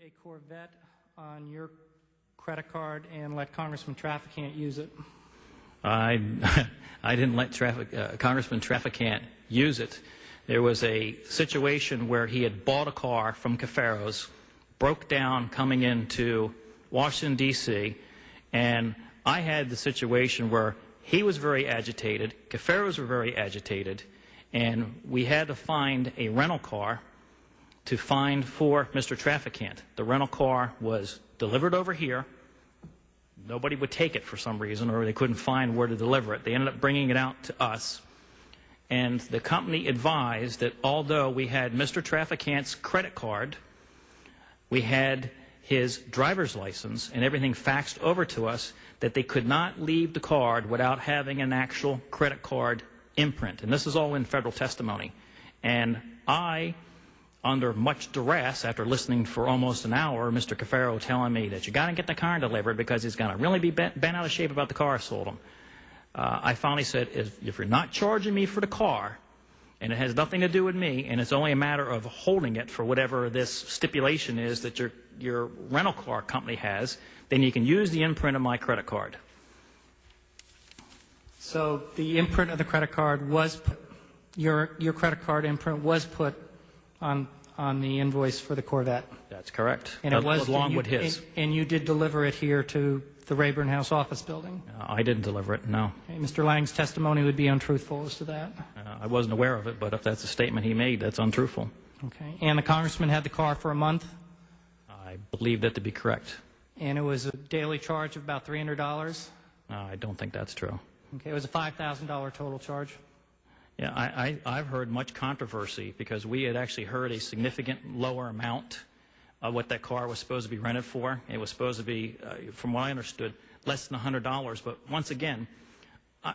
a Corvette on your credit card and let Congressman Traficant use it? I didn't let Congressman Traficant use it. There was a situation where he had bought a car from Cafaro's, broke down coming into Washington, D.C., and I had the situation where he was very agitated, Cafaro's were very agitated, and we had to find a rental car to find for Mr. Traficant. The rental car was delivered over here. Nobody would take it for some reason, or they couldn't find where to deliver it. They ended up bringing it out to us. And the company advised that although we had Mr. Traficant's credit card, we had his driver's license and everything faxed over to us, that they could not leave the card without having an actual credit card imprint. And this is all in federal testimony. And I, under much duress, after listening for almost an hour, Mr. Cafaro telling me that you got to get the car delivered because he's going to really be bent out of shape about the car I sold him. I finally said, if you're not charging me for the car, and it has nothing to do with me, and it's only a matter of holding it for whatever this stipulation is that your rental car company has, then you can use the imprint of my credit card. So the imprint of the credit card was put, your credit card imprint was put on the invoice for the Corvette. That's correct. And it was along with his. And you did deliver it here to the Rayburn House office building? I didn't deliver it, no. Okay, Mr. Lang's testimony would be untruthful as to that. I wasn't aware of it, but if that's a statement he made, that's untruthful. Okay. And the congressman had the car for a month? I believe that to be correct. And it was a daily charge of about $300? I don't think that's true. Okay. It was a $5,000 total charge? Yeah, I've heard much controversy because we had actually heard a significant lower amount of what that car was supposed to be rented for. It was supposed to be, from what I understood, less than $100. But once again,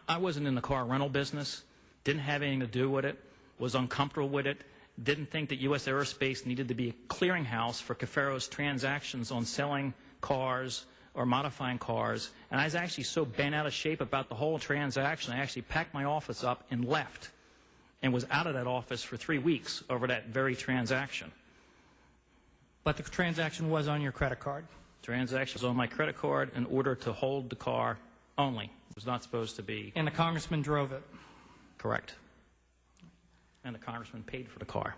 I wasn't in the car rental business, didn't have anything to do with it, was uncomfortable with it, didn't think that U.S. Aerospace needed to be a clearinghouse for Cafaro's transactions on selling cars or modifying cars. And I was actually so bent out of shape about the whole transaction, I actually packed my office up and left and was out of that office for 3 weeks over that very transaction. But the transaction was on your credit card? Transaction was on my credit card in order to hold the car only. It was not supposed to be. And the congressman drove it? Correct. And the congressman paid for the car.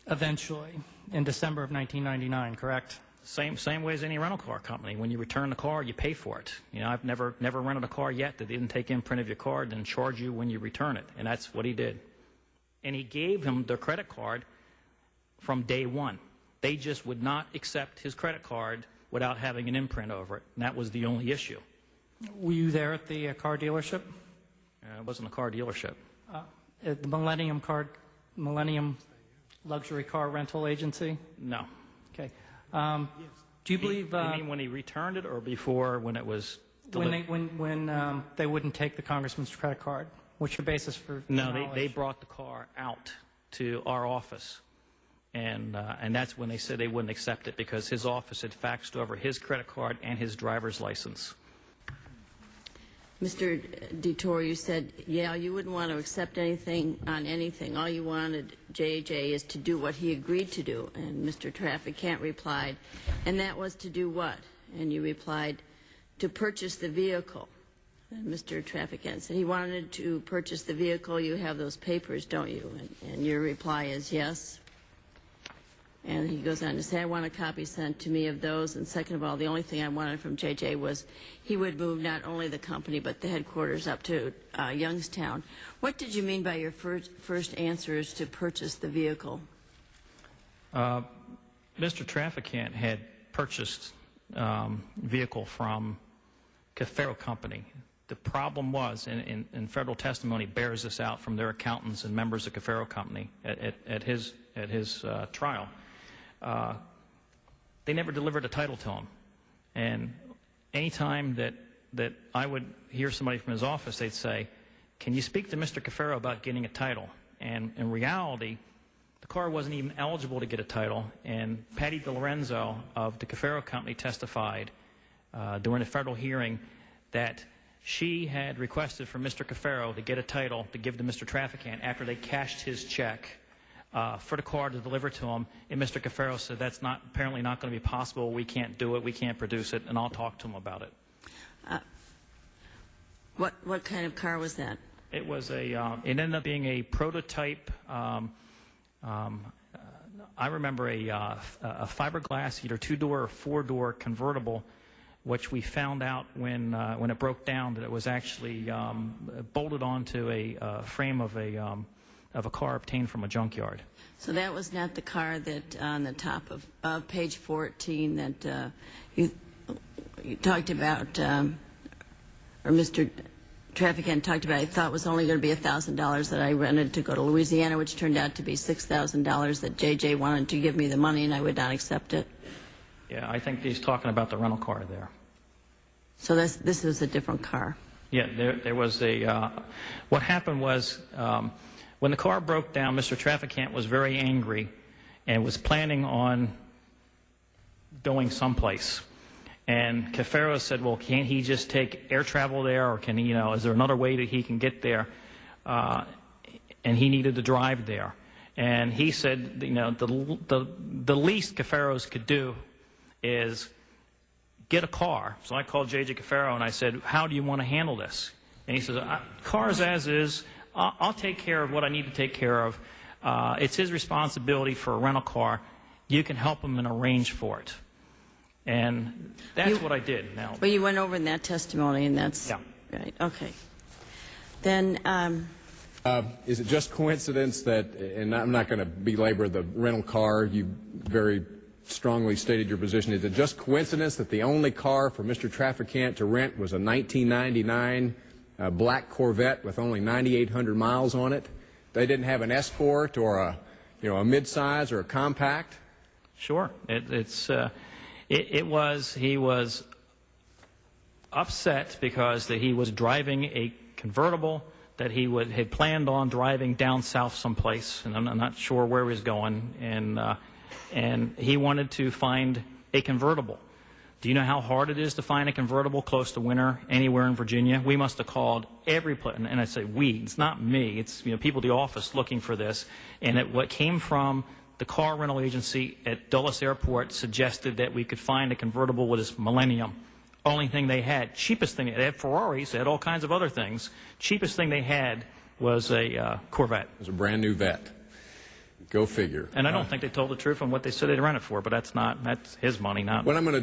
Eventually, in December of 1999, correct? Same way as any rental car company. When you return the car, you pay for it. You know, I've never rented a car yet that didn't take imprint of your card and charge you when you return it. And that's what he did. And he gave him the credit card from day one. They just would not accept his credit card without having an imprint over it. And that was the only issue. Were you there at the car dealership? It wasn't a car dealership. At the Millennium Luxury Car Rental Agency? No. Okay. Do you believe... you mean when he returned it or before when it was delivered? When they wouldn't take the congressman's credit card? What's your basis for No, they brought the car out to our office. And that's when they said they wouldn't accept it because his office had faxed over his credit card and his driver's license. Mr. DeTore, you said, yeah, you wouldn't want to accept anything on anything. All you wanted, JJ, is to do what he agreed to do. And Mr. Traficant replied, and that was to do what? And you replied, to purchase the vehicle. And Mr. Traficant said he wanted to purchase the vehicle. You have those papers, don't you? And your reply is yes. And he goes on to say, I want a copy sent to me of those. And second of all, the only thing I wanted from JJ was he would move not only the company but the headquarters up to Youngstown. What did you mean by your first answers to purchase the vehicle? Mr. Traficant had purchased vehicle from Cafaro Company. The problem was, and federal testimony bears this out from their accountants and members of Cafaro Company at his trial. They never delivered a title to him. And any time that I would hear somebody from his office, they'd say, can you speak to Mr. Cafaro about getting a title? And in reality, the car wasn't even eligible to get a title. And Patty DiLorenzo of the Cafaro Company testified during a federal hearing that she had requested from Mr. Cafaro to get a title to give to Mr. Traficant after they cashed his check for the car to deliver to him, and Mr. Cafaro said that's apparently not going to be possible. We can't do it. We can't produce it, and I'll talk to him about it. What kind of car was that? It was it ended up being a prototype. I remember a fiberglass, either 2-door or 4-door convertible, which we found out when it broke down that it was actually bolted onto a frame of a car obtained from a junkyard. So that was not the car that on the top of page 14 that you talked about, or Mr. Traficant talked about. I thought was only going to be $1,000 that I rented to go to Louisiana, which turned out to be $6,000 that J.J. wanted to give me the money, and I would not accept it. Yeah, I think he's talking about the rental car there. So this is a different car. Yeah, there was what happened was when the car broke down, Mr. Traficant was very angry and was planning on going someplace. And Cafaro said, well, can't he just take air travel there, or can he, is there another way that he can get there? And he needed to drive there. And he said, the least Cafaros could do is get a car. So I called J.J. Cafaro and I said, how do you want to handle this? And he says, cars as is, I'll take care of what I need to take care of. It's his responsibility for a rental car. You can help him and arrange for it. And that's what I did. Now, well, you went over in that testimony, and that's right. Okay. Then, is it just coincidence that, and I'm not going to belabor the rental car, you very strongly stated your position, is it just coincidence that the only car for Mr. Traficant to rent was a 1999 black Corvette with only 9,800 miles on it? They didn't have an Escort or a midsize or a compact? Sure. He was upset because that he was driving a convertible that he had planned on driving down south someplace, and I'm not sure where he was going, and he wanted to find a convertible. Do you know how hard it is to find a convertible close to winter anywhere in Virginia? We must have called every place, and I say we, it's not me, it's people at the office looking for this, and what came from the car rental agency at Dulles Airport suggested that we could find a convertible with this Millennium. Only thing they had, cheapest thing, they had Ferraris, they had all kinds of other things. Cheapest thing they had was a Corvette. It was a brand new Vette. Go figure. And I don't think they told the truth on what they said they'd rent it for, but that's his money, not. What I'm going to